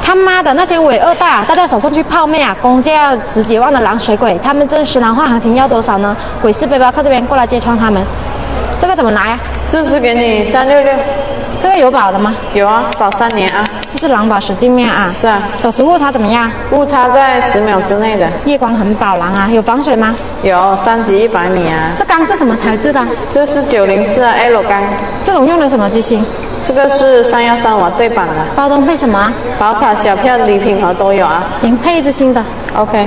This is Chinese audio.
他妈的，那些伪二代啊，带到手上去泡妹啊，公价要10几万的狼水鬼，他们真实蓝化行情要多少呢？鬼市背包客这边过来揭穿他们。这个怎么拿呀？是不是给你366？这个有保的吗？有啊，保3年啊。这是狼保10镜面啊。是啊。走时误差怎么样？误差在10秒之内的。夜光很宝蓝啊，有防水吗？有，3级100米啊。这钢是什么材质的？这是904啊 L 钢。这种用的什么机芯？这个是313瓦对版的。包装配什么啊？保卡、小票、礼品盒都有啊。行，配一只新的。OK。